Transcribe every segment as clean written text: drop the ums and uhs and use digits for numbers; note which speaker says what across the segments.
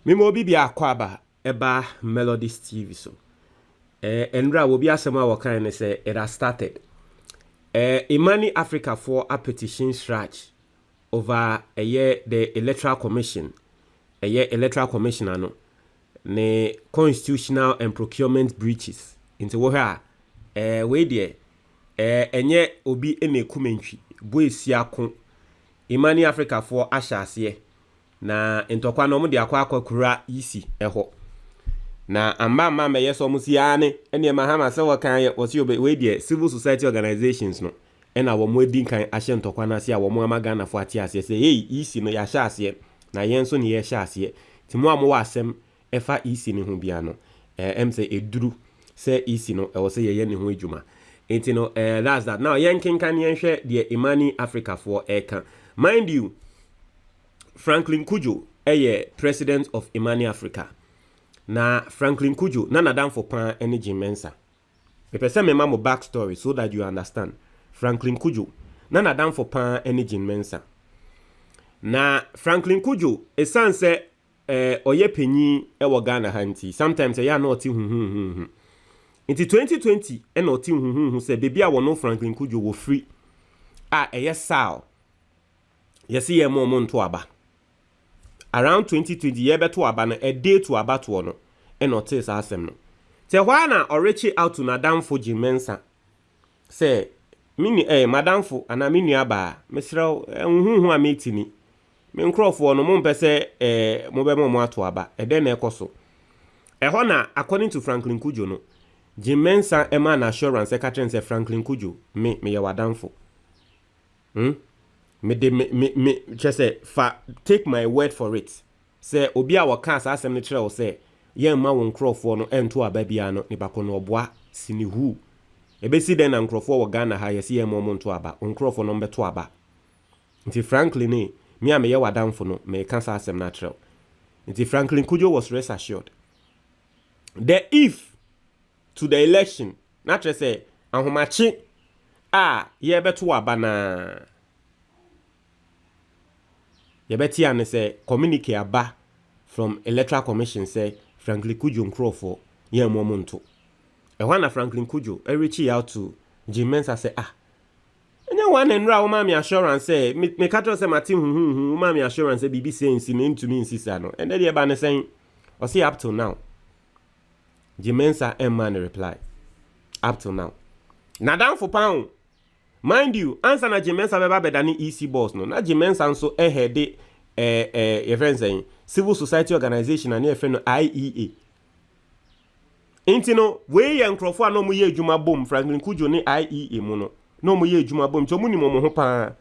Speaker 1: Mimo bibi akwaba eba Melodies TV so. Enra will be asema wakane say it has started. IMANI Africa for a petition CHRAJ over a year the electoral commission. A year electoral commission ano. Ne constitutional and procurement breaches. Into where we there enye obi ene kumentwi boy siako IMANI Africa for ashase na ntokwa no mo de akwa isi eho na amba me yeso mo siane ene mahama se wakan wosi obe we de civil society organizations no ena wo mo edi kan ahye ntokwa na ase a wo mo amagana fo ate ase se hey isi no ya hyase na yenso ne ye hyase ti mo amo wa asem efa isi ne ho bia no se eduru se isi no e wo se ye ne ho adwuma enti no that's that. Now yen kan yen hwe de IMANI Africa for eka mind you Franklin Kujo president of IMANI Africa. Na Franklin Kujo na nadam for pan energy Mensa. Me pese me mamo backstory so that you understand. Franklin Kujo na nadam for pan energy Mensa. Na Franklin Kujo esanse oye penyi ewo Ghana hanti. Sometimes ya na oti Inti 2020 na oti se baby a wono Franklin Kujo wo free. Eye sao. Yesi ye mo nto aba. Around 2020 ye beto aba no a day to aba to no e no tes asem no te hwa na orechi out na damfo Mensa say mini madamfo ana mini aba mesrew huhu a metini me nkrofo no mo mpese mo be mo ato aba e den na ekoso e ho na according to Franklin Kujo no Mensa ema na assurance secretary say Franklin Kujo me ye wadamfo me just say take my word for it. Say obi a waka asem ne kire wo say yen ma won krofo no ento aba bia no ne bako no oboa sinihu ebesi den na nkrofo wo Ghana ha yesi yen mo nto aba nkrofo no mbeto aba nti Franklin me a me ye wadamfo no me ka asem na kire nti Franklin Kujo was rest assured the if to the election na kire say ahomachi ye beto aba na Yebeti ane say communicate aba from electoral commission say Franklin Kujo nkrofo ye momonto. Na Franklin Kujo reach out to Mensa say enya one enra wo ma me assurance say me katro say mati wo ma me assurance say bibi say nsi me ntumi nsisa no. And dey ba ne say o say up till now. Mensa man reply up till now. Na down for pound. Mind you, answer na Mensa beba bedani EC boss no. Na Mensa nso head your friends saying civil society organization and your friend IEA. Intino we yan crofo no mo ye adwuma bom Franklin Kujo ni IEA mo no mo ye adwuma bom to muni mo ho pa.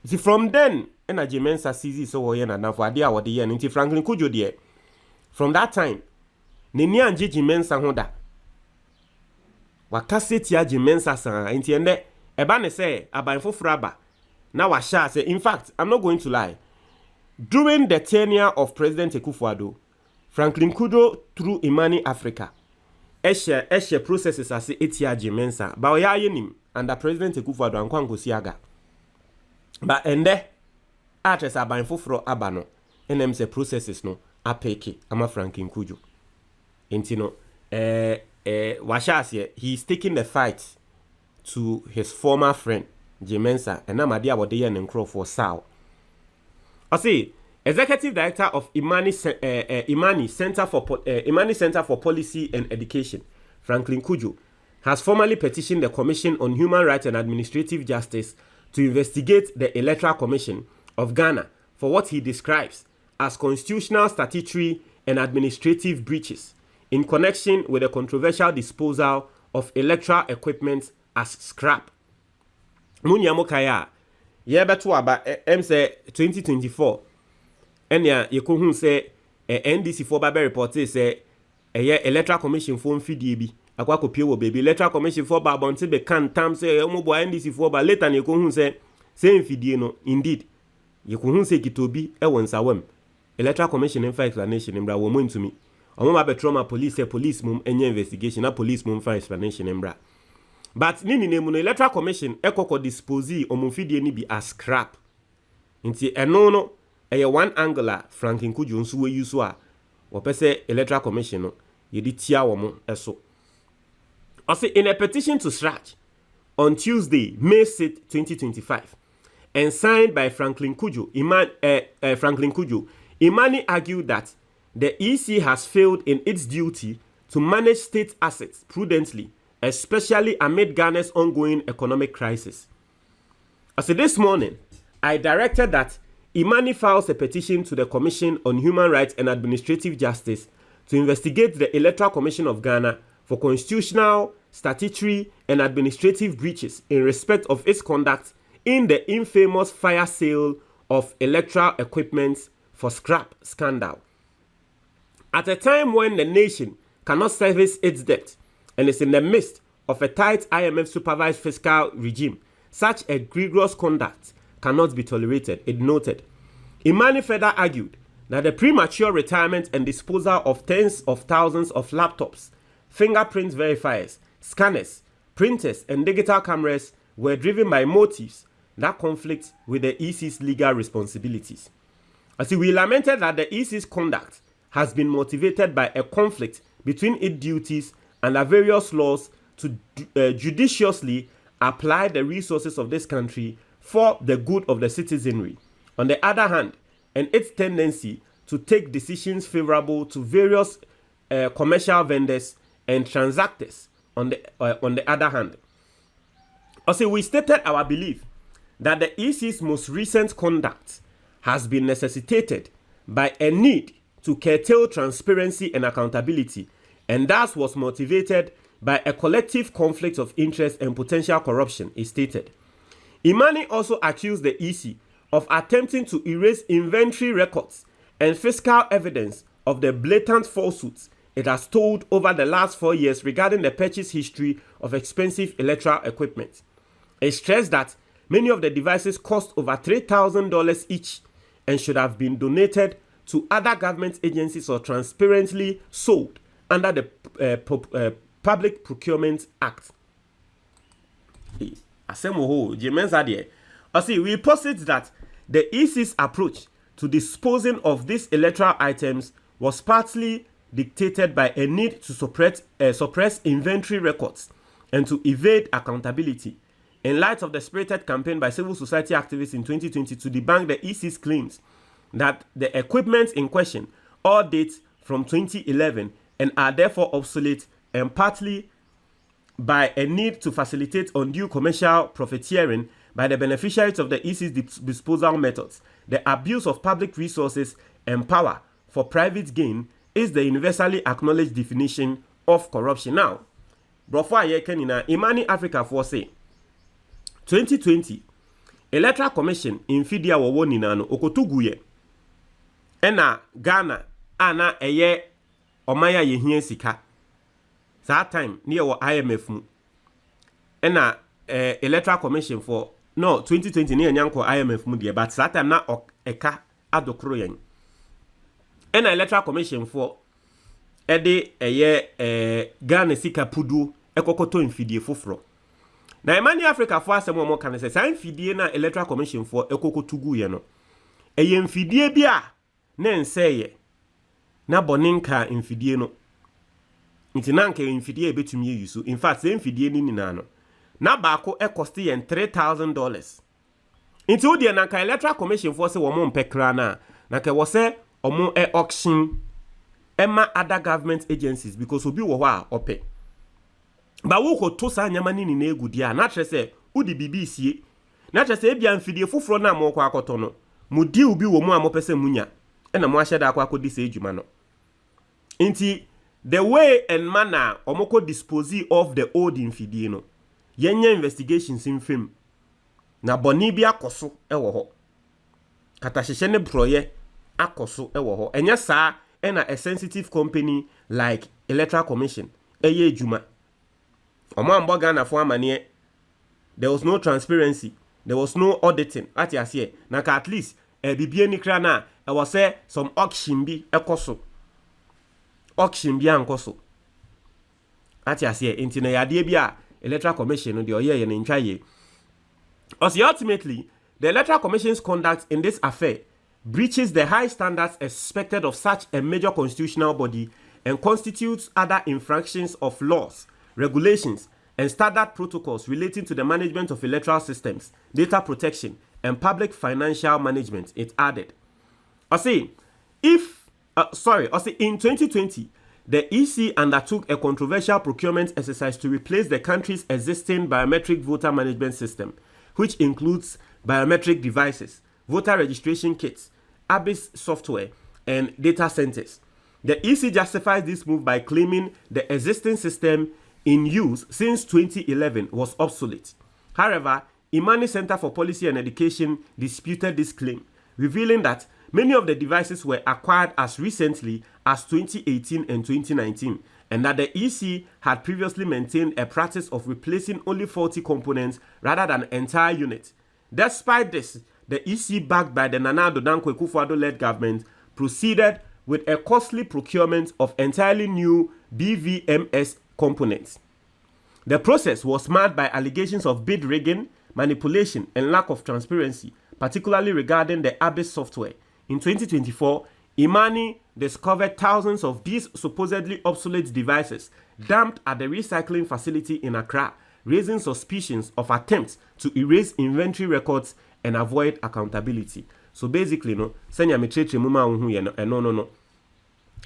Speaker 1: See from then na Mensa seize so wo ye na for ade a wo de ye nti Franklin Kujo de from that time ne ni anje Mensa ho da. Wakaseti ya Mensa san enti ende eba ne say abanfo fraba na wa sha say in fact I'm not going to lie during the tenure of President Akufo-Addo Franklin Kujo through IMANI Africa eshe processes as etia Mensa ba oya yenim under President Akufo-Addo ankwa ngosi aga ba ende atres abanfo fro aba no enem se processes no apeke ama Franklin Kujo enti no Washasye, he's taking the fight to his former friend, Mensa, and Namadia Wodeye and Nkro for Sao. I see, Executive Director of IMANI Center for Policy and Education, Franklin Kujo, has formally petitioned the Commission on Human Rights and Administrative Justice to investigate the Electoral Commission of Ghana for what he describes as constitutional, statutory, and administrative breaches in connection with the controversial disposal of electoral equipment as scrap. Munyamo kaya ye beto aba say 2024 enya yekohun say NDC for ba report say electoral commission for mfidie bi akwa kopie wo baby electoral commission for ba bonte be kan tam say omobo NDC for ba later yekohun say mfidie no indeed yekohun say kitobi e wonsa wam electoral commission in explanation mbra wo mo ntumi Omoma betroma police mum enye investigation na police mum fa explanation embra. But nini nemu no electoral commission ekoko dispose omufidie ni bi as scrap. Nti eno no one angle Franklin Kudjo nso we use a wopese electoral commission no yedi tia wo mo eso. Also in a petition to CHRAJ on Tuesday, May 6, 2025, and signed by Franklin Kudjo, Imani argued that the EC has failed in its duty to manage state assets prudently, especially amid Ghana's ongoing economic crisis. As this morning, I directed that Imani files a petition to the Commission on Human Rights and Administrative Justice to investigate the Electoral Commission of Ghana for constitutional, statutory, and administrative breaches in respect of its conduct in the infamous fire sale of electoral equipment for scrap scandal. At a time when the nation cannot service its debt and is in the midst of a tight IMF-supervised fiscal regime, such egregious conduct cannot be tolerated, it noted. Imani further argued that the premature retirement and disposal of tens of thousands of laptops, fingerprint verifiers, scanners, printers, and digital cameras were driven by motives that conflict with the EC's legal responsibilities. As we lamented that the EC's conduct has been motivated by a conflict between its duties and the various laws to judiciously apply the resources of this country for the good of the citizenry. On the other hand, and its tendency to take decisions favorable to various commercial vendors and transactors on the other hand. Also, we stated our belief that the EC's most recent conduct has been necessitated by a need to curtail transparency and accountability, and thus was motivated by a collective conflict of interest and potential corruption, it stated. Imani also accused the EC of attempting to erase inventory records and fiscal evidence of the blatant falsehoods it has told over the last 4 years regarding the purchase history of expensive electoral equipment. It stressed that many of the devices cost over $3,000 each and should have been donated to other government agencies or transparently sold under the Public Procurement Act. We posit that the EC's approach to disposing of these electoral items was partly dictated by a need to suppress inventory records and to evade accountability in light of the spirited campaign by civil society activists in 2020 to debunk the EC's claims that the equipment in question all date from 2011 and are therefore obsolete, and partly by a need to facilitate undue commercial profiteering by the beneficiaries of the EC's disposal methods. The abuse of public resources and power for private gain is the universally acknowledged definition of corruption. Now, before I can Imani Africa for say 2020 Electoral Commission in Fidia wo ninano okotuguye ena Ghana ana eye omaya yehia sika that time near wo IMF mu ena Electoral Commission for no 2020 near nyanko IMF mu de but that time na eka adokro yen ena Electoral Commission for ede eye Ghana sika pudu ekokoto mfidie foforo na Imani Africa for asem mo kan se san mfidie na Electoral Commission for ekokotugu ye no eye mfidie bia na nseye na boninka mfidie no nti nanka mfidie ebetumi yusu in fact se mfidie ni nina no na baako cost yen $3,000 nti wodi nanka Electoral Commission for se wo mo mpekra na ka wo se omo auction ema other government agencies because obi wo ho a ope ba wo ko to sa nyama ni na egudi a na tre se udi BBC na tre se ebia mfidie foforo na mo kwa akoto no mudi ubi wo mu a mo pese munya ena mo ahye da akwa akodi se edwuma no nti the way and manner omoko dispose of the old mfidie no yenya investigations in film na boni bia koso ewo ho katahye ne broye akoso ewo ho enya saa ena a sensitive company like Electoral Commission eye edwuma omo ambo Ghana for amane there was no transparency, there was no auditing at yase na ka at least bibie ni kra na e was say some auction bi ekoso auction bi ankoso at yase enti na yade bi a Electoral Commission no de oye ye ntwa ye. Also ultimately the Electoral Commission's conduct in this affair breaches the high standards expected of such a major constitutional body and constitutes other infractions of laws, regulations, and standard protocols relating to the management of electoral systems, data protection, and public financial management, it added. In 2020, the EC undertook a controversial procurement exercise to replace the country's existing biometric voter management system, which includes biometric devices, voter registration kits, ABIS software, and data centers. The EC justifies this move by claiming the existing system in use since 2011 was obsolete. However, IMANI Center for Policy and Education disputed this claim, revealing that many of the devices were acquired as recently as 2018 and 2019, and that the EC had previously maintained a practice of replacing only faulty components rather than entire units. Despite this, the EC, backed by the Nana Addo Dankwa Akufo-Addo-led government, proceeded with a costly procurement of entirely new BVMS components. The process was marred by allegations of bid rigging, manipulation, and lack of transparency, particularly regarding the ABIS software. In 2024, IMANI discovered thousands of these supposedly obsolete devices dumped at the recycling facility in Accra, raising suspicions of attempts to erase inventory records and avoid accountability. So basically, no, senya mecheche muma unhu ye no.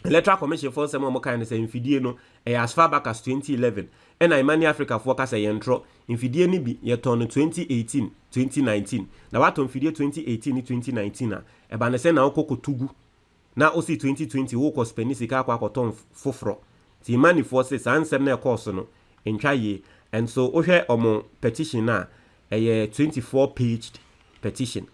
Speaker 1: Electoral Commission for some more kind of say infidie no, as far back as 2011. And IMANI Africa focus a yentro infidie ni bi ye turn 2018, 2019. Na what infidie 2018 2019 na e ba na se na okoko tugu. Na osi 2020 wo ko spend sika kwa koton foforo. Ti IMANI forces ansem na course no entwa ye. And so ohwe omo petition na 24-paged petition.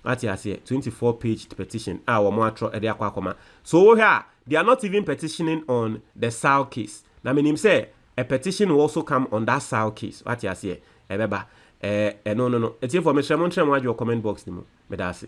Speaker 1: Ati ase 24-paged petition. Omo atro e de akwa akoma. So here they are not even petitioning on the SAL case. Na menim say a petition will also come on that SAL case. Ati ase e beba no. Eti information mo ntre mo adwo comment box ni mo. Medase.